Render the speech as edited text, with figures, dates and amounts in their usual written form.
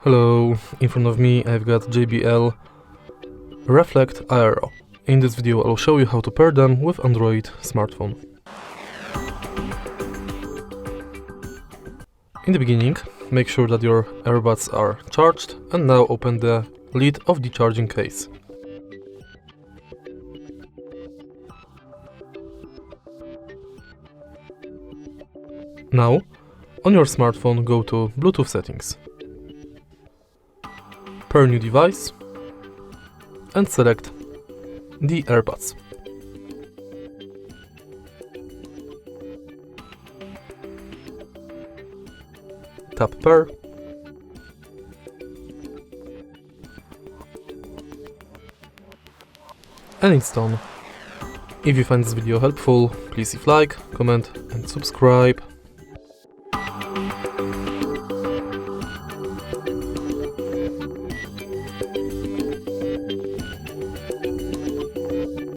Hello, in front of me I've got JBL Reflect Aero. In this video I'll show you how to pair them with Android smartphone. In the beginning, make sure that your earbuds are charged, and now open the lid of the charging case. Now, on your smartphone, go to Bluetooth settings. Pair new device and select the earbuds. Tap pair and it's done. If you find this video helpful, please leave like, comment and subscribe.